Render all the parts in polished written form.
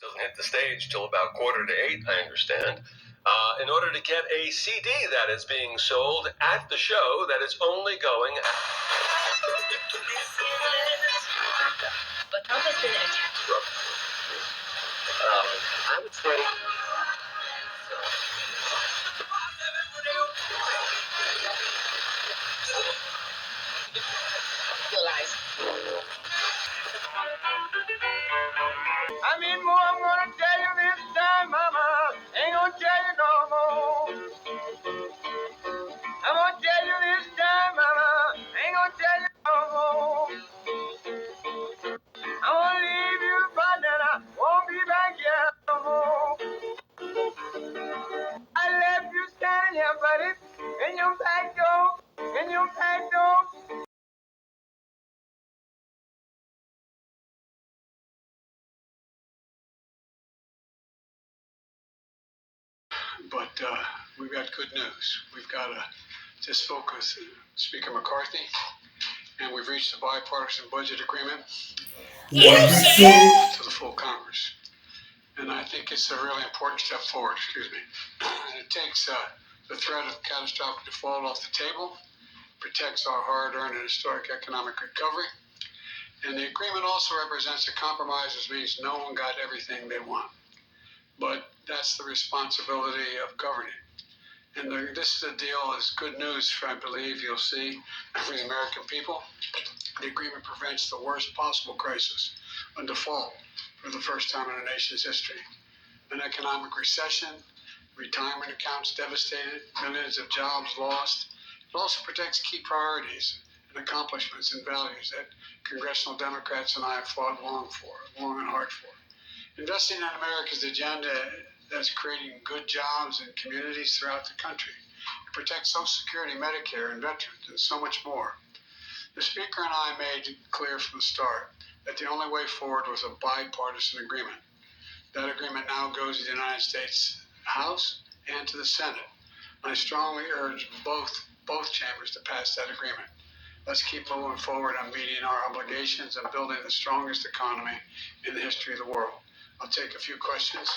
Doesn't hit the stage till about 7:45, I understand. In order to get a CD that is being sold at the show that is only going at... But Trump has been attacked. I would say... I mean, more, I'm gonna tell you this time, mama. Ain't gonna tell you no more. I'm gonna tell you this time, mama. Ain't gonna tell you no more. I'm gonna leave you, but then I won't be back here no more. I left you standing here, buddy, in your back door, in your back door. But we've got good news. We've got just spoke with Speaker McCarthy, and we've reached a bipartisan budget agreement to the full Congress. And I think it's a really important step forward, And it takes the threat of catastrophic default off the table, protects our hard-earned and historic economic recovery, and the agreement also represents a compromise, which means no one got everything they want. But that's the responsibility of governing. And this is a deal is good news, I believe you'll see, for the American people. The agreement prevents the worst possible crisis, a default, for the first time in our nation's history. An economic recession, retirement accounts devastated, millions of jobs lost. It also protects key priorities and accomplishments and values that congressional Democrats and I have fought long and hard for. Investing in America's agenda that's creating good jobs in communities throughout the country. It protects Social Security, Medicare, and veterans, and so much more. The Speaker and I made it clear from the start that the only way forward was a bipartisan agreement. That agreement now goes to the United States House and to the Senate. I strongly urge both chambers to pass that agreement. Let's keep moving forward on meeting our obligations and building the strongest economy in the history of the world. I'll take a few questions.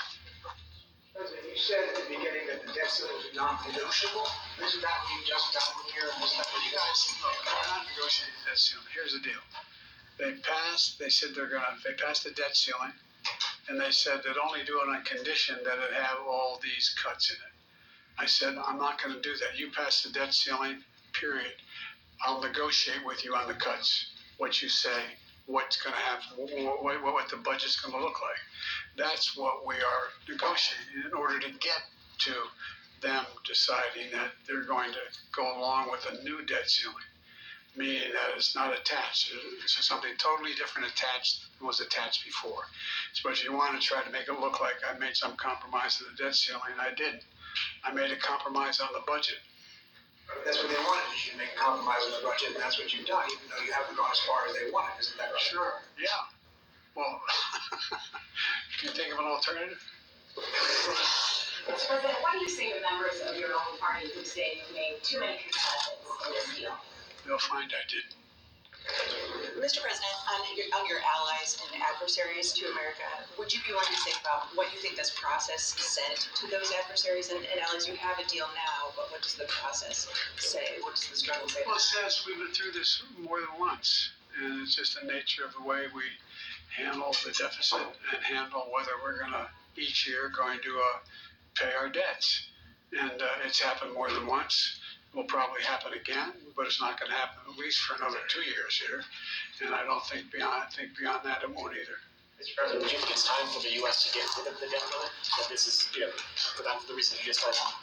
President, you said at the beginning that the debt ceiling is non-negotiable. Isn't that what you just got here? Isn't that what you guys look? We're not negotiating the debt ceiling. Here's the deal. They passed the debt ceiling, and they said they'd only do it on condition that it have all these cuts in it. I said, I'm not going to do that. You pass the debt ceiling, period. I'll negotiate with you on the cuts. What you say, what's going to happen, what the budget's going to look like. That's what we are negotiating in order to get to them deciding that they're going to go along with a new debt ceiling, meaning that it's not attached. It's something totally different attached than was attached before. So if you want to try to make it look like I made some compromise to the debt ceiling, I didn't. I made a compromise on the budget. That's what they wanted, is you to make a compromise on the budget, and that's what you've done, even though you haven't gone as far as they wanted. Isn't that right? Sure, yeah. Well, can you think of an alternative? Mr. President, what do you say to members of your own party who say you made too many concessions in this deal? They'll find I didn't. Mr. President, on your allies and adversaries to America, would you be willing to think about what you think this process said to those adversaries and allies? You have a deal now, but what does the process say? What does the struggle say? Well, it says we've been through this more than once, and it's just the nature of the way we handle the deficit and handle whether we're going to each year going to pay our debts. And it's happened more than once. Will probably happen again, but it's not going to happen at least for another 2 years here. And I don't think beyond that it won't either. Mr. President, do you think it's time for the U.S. to get rid of the debt limit? That this is, for the reason you just mentioned?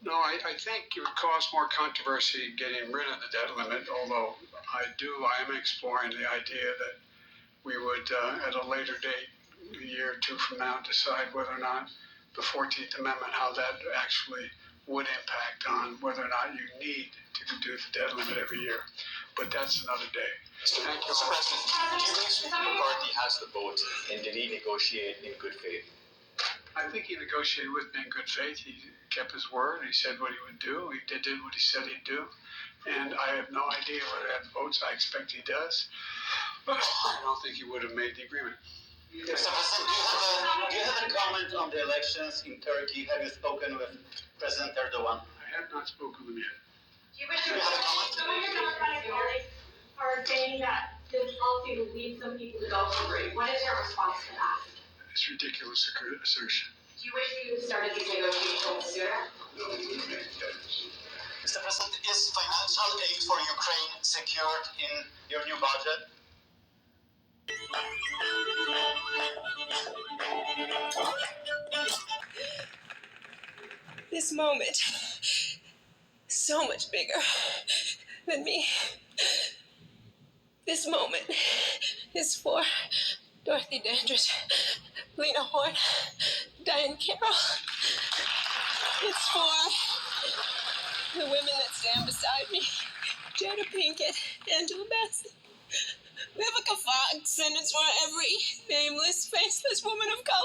No, I think it would cause more controversy getting rid of the debt limit, although I am exploring the idea that we would, at a later date, a year or two from now, decide whether or not the 14th Amendment, how that actually would impact on whether or not you need to do the debt limit every year. But that's another day. Thank you. Mr. President, do you think Speaker McCarthy has the vote, and did he negotiate in good faith? I think he negotiated with me in good faith. He kept his word. He said what he would do. He did what he said he'd do. And I have no idea whether he had votes. I expect he does. But I don't think he would have made the agreement. Mr. President, do you have a comment on the elections in Turkey? Have you spoken with President Erdogan? I have not spoken with him yet. Do you wish to Do you have a comment? some of your Democratic colleagues are saying that this policy will lead some people to go hungry. What is your response to that? It's ridiculous assertion. Do you wish you started these negotiations sooner? Mr. President, is financial aid for Ukraine secured in your new budget? This moment is so much bigger than me. This moment is for Dorothy Dandridge, Lena Horne, Diane Carroll. It's for the women that stand beside me, Jada Pinkett, Angela Bassett, Vivica Fox, and it's for every nameless, faceless woman of color